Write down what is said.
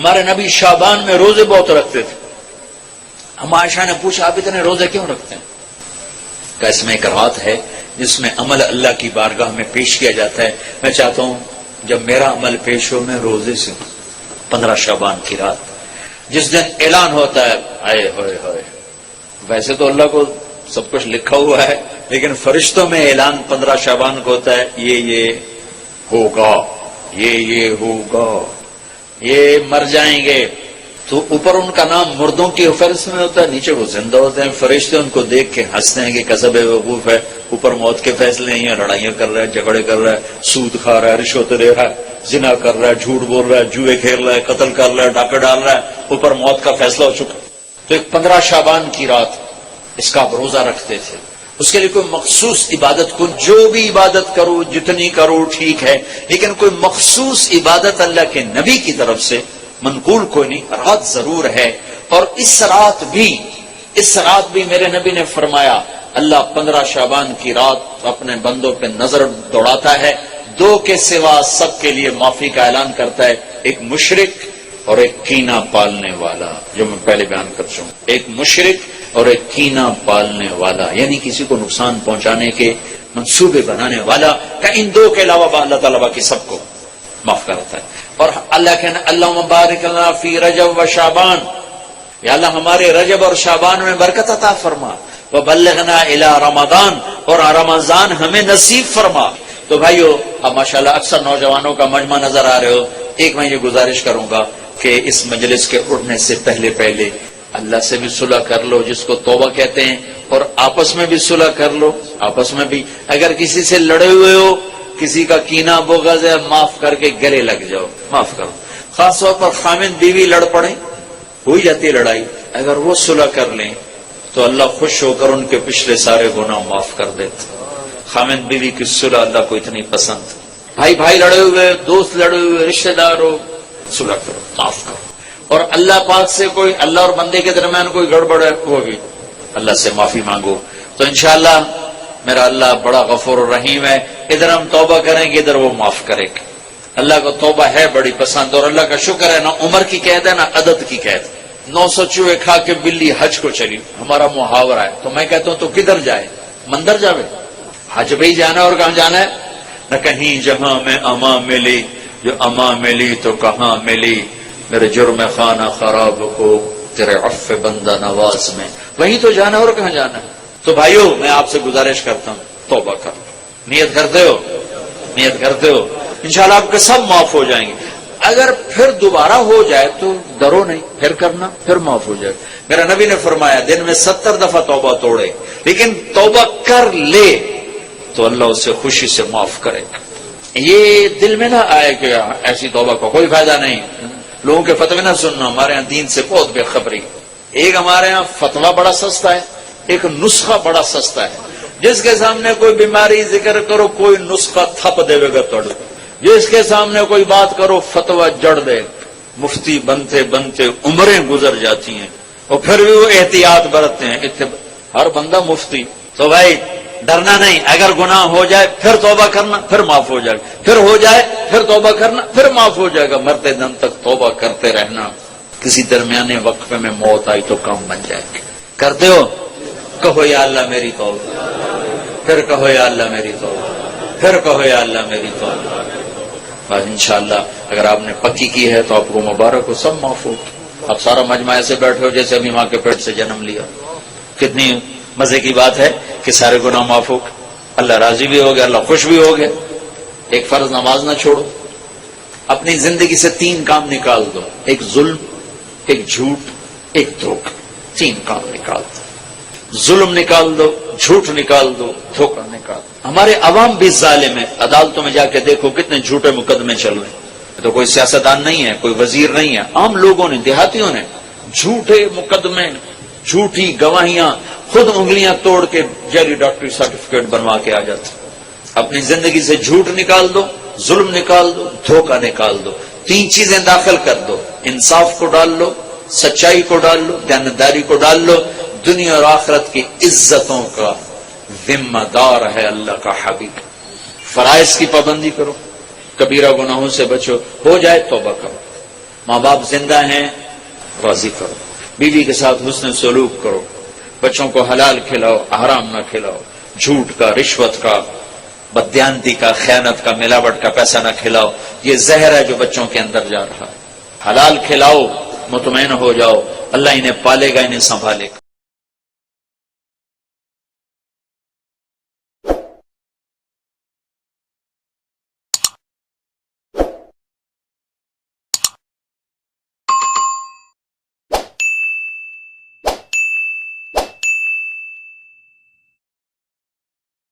ہمارے نبی شعبان میں روزے بہت رکھتے تھے. ہم عائشہ نے پوچھا آپ اتنے روزے کیوں رکھتے ہیں؟ کہ اس میں ایک رات ہے جس میں عمل اللہ کی بارگاہ میں پیش کیا جاتا ہے. میں چاہتا ہوں جب میرا عمل پیش ہو میں روزے سے 15 شعبان کی رات جس دن اعلان ہوتا ہے آئے ہوئے ہوئے. ویسے تو اللہ کو سب کچھ لکھا ہوا ہے لیکن فرشتوں میں اعلان 15 شعبان کو ہوتا ہے یہ ہوگا یہ ہوگا یہ مر جائیں گے. تو اوپر ان کا نام مردوں کی فہرست میں ہوتا ہے, نیچے وہ زندہ ہوتے ہیں. فرشتے ان کو دیکھ کے ہنستے ہیں کہ کسب وقوف ہے, اوپر موت کے فیصلے ہیں, لڑائیاں کر رہا ہے, جھگڑے کر رہا ہے, سود کھا رہا ہے, رشوت دے رہا ہے, زنا کر رہا ہے, جھوٹ بول رہا ہے, جوئے کھیل رہا ہے, قتل کر رہا ہے, ڈاکہ ڈال رہا ہے, اوپر موت کا فیصلہ ہو چکا. تو ایک 15 شعبان کی رات اس کا آپ روزہ رکھتے تھے. اس کے لیے کوئی مخصوص عبادت کو جو بھی عبادت کرو جتنی کرو ٹھیک ہے, لیکن کوئی مخصوص عبادت اللہ کے نبی کی طرف سے منقول کوئی نہیں. رات ضرور ہے. اور اس رات بھی میرے نبی نے فرمایا اللہ 15 شعبان کی رات اپنے بندوں پہ نظر دوڑاتا ہے. 2 کے سوا سب کے لیے معافی کا اعلان کرتا ہے, ایک مشرک اور ایک کینہ پالنے والا, جو میں پہلے بیان کر چکا ہوں. ایک مشرک اور ایک کینہ پالنے والا, یعنی کسی کو نقصان پہنچانے کے منصوبے بنانے والا, کہ ان 2 کے علاوہ اللہ تعالیٰ باقی سب کو معاف کرتا ہے. اور اللہ کہنا اللہ مبارک لنا فی رجب و شعبان, یا اللہ ہمارے رجب اور شعبان میں برکت عطا فرما. وبلغنا الی رمضان, اور رمضان ہمیں نصیب فرما. تو بھائیو اب ماشاءاللہ اکثر نوجوانوں کا مجمع نظر آ رہے ہو. ایک میں یہ گزارش کروں گا کہ اس مجلس کے اٹھنے سے پہلے اللہ سے بھی صلح کر لو جس کو توبہ کہتے ہیں, اور آپس میں بھی صلح کر لو. آپس میں بھی اگر کسی سے لڑے ہوئے ہو, کسی کا کینہ بغض ہے, معاف کر کے گلے لگ جاؤ, معاف کرو. خاص طور پر خامند بیوی لڑ پڑیں, ہو ہی جاتی ہے لڑائی, اگر وہ صلح کر لیں تو اللہ خوش ہو کر ان کے پچھلے سارے گناہ معاف کر دیتے. خامند بیوی کی صلح اللہ کو اتنی پسند. بھائی لڑے ہوئے, دوست لڑے ہوئے, رشتہ دار ہو, صلح کرو, معاف کرو. اور اللہ پاک سے کوئی اللہ اور بندے کے درمیان کوئی گڑبڑ ہے وہ بھی اللہ سے معافی مانگو. تو انشاءاللہ میرا اللہ بڑا غفور الرحیم ہے. ادھر ہم توبہ کریں گے, ادھر وہ معاف کرے گا. اللہ کو توبہ ہے بڑی پسند, اور اللہ کا شکر ہے نہ عمر کی قید ہے نہ عدد کی قید. 900 چوہے کھا کے بلی حج کو چلی, ہمارا محاورہ ہے. تو میں کہتا ہوں تو کدھر جائے, مندر جاوے, حج بھی جانا ہے. اور کہاں جانا ہے؟ نہ کہیں جہاں میں اما ملی, جو اما ملی تو کہاں ملی, میرے جرم خانہ خراب کو تیرے عفو بندہ نواز میں, وہیں تو جانا ہے. اور کہاں جانا ہے؟ تو بھائیو میں آپ سے گزارش کرتا ہوں توبہ کرو. نیت کرتے ہو انشاءاللہ آپ کے سب معاف ہو جائیں گے. اگر پھر دوبارہ ہو جائے تو ڈرو نہیں, پھر کرنا, پھر معاف ہو جائے. میرا نبی نے فرمایا دن میں 70 دفعہ توبہ توڑے, لیکن توبہ کر لے تو اللہ اسے خوشی سے معاف کرے گا. یہ دل میں نہ آئے کہ ایسی توبہ کا کوئی فائدہ نہیں. لوگوں کے فتوے نہ سننا, ہمارے ہاں دین سے بہت بے خبری. ایک ہمارے ہاں فتویٰ بڑا سستا ہے, ایک نسخہ بڑا سستا ہے. جس کے سامنے کوئی بیماری ذکر کرو کوئی نسخہ تھپ دے گا توڑ, جس کے سامنے کوئی بات کرو فتویٰ جڑ دے. مفتی بنتے بنتے عمریں گزر جاتی ہیں اور پھر بھی وہ احتیاط برتتے ہیں. ہر بندہ مفتی. تو بھائی ڈرنا نہیں, اگر گناہ ہو جائے پھر توبہ کرنا, پھر معاف ہو جائے گا, پھر ہو جائے پھر توبہ کرنا, پھر معاف ہو جائے گا. مرتے دم تک توبہ کرتے رہنا. کسی درمیانے وقفے میں موت آئی تو کام بن جائے گا. کرتے ہو, کہو یا اللہ میری توبہ, پھر کہو یا اللہ میری توبہ, پھر کہو یا اللہ میری توبہ. بس انشاءاللہ اگر آپ نے پکی کی ہے تو آپ کو مبارک ہو, سب معاف ہو. اب سارا مجمع ایسے بیٹھے ہو جیسے ابھی ماں کے پیٹ سے جنم لیا. کتنی مزے کی بات ہے کہ سارے گناہ معاف ہو, اللہ راضی بھی ہو گیا, اللہ خوش بھی ہو گیا. ایک فرض نماز نہ چھوڑو. اپنی زندگی سے 3 کام نکال دو, ایک ظلم, ایک جھوٹ, ایک دھوکہ. 3 کام نکال دو. ظلم نکال دو, جھوٹ نکال دو, دھوکہ نکال دو. ہمارے عوام بھی ظالم ہے. عدالتوں میں جا کے دیکھو کتنے جھوٹے مقدمے چل رہے ہیں. تو کوئی سیاستدان نہیں ہے, کوئی وزیر نہیں ہے, عام لوگوں نے, دیہاتیوں نے جھوٹے مقدمے, جھوٹی گواہیاں, خود انگلیاں توڑ کے جعلی ڈاکٹری سرٹیفکیٹ بنوا کے آ جاتے. اپنی زندگی سے جھوٹ نکال دو, ظلم نکال دو, دھوکہ نکال دو. 3 چیزیں داخل کر دو, انصاف کو ڈال لو, سچائی کو ڈال لو, دیانتداری کو ڈال لو. دنیا اور آخرت کی عزتوں کا ذمہ دار ہے اللہ کا حبیب. فرائض کی پابندی کرو, کبیرہ گناہوں سے بچو, ہو جائے توبہ کرو. ماں باپ زندہ ہیں راضی کرو، بیوی کے ساتھ حسن سلوک کرو، بچوں کو حلال کھلاؤ، حرام نہ کھلاؤ، جھوٹ کا، رشوت کا، بددیانتی کا، خیانت کا، ملاوٹ کا پیسہ نہ کھلاؤ، یہ زہر ہے جو بچوں کے اندر جا رہا ہے۔ حلال کھلاؤ، مطمئن ہو جاؤ، اللہ انہیں پالے گا، انہیں سنبھالے گا۔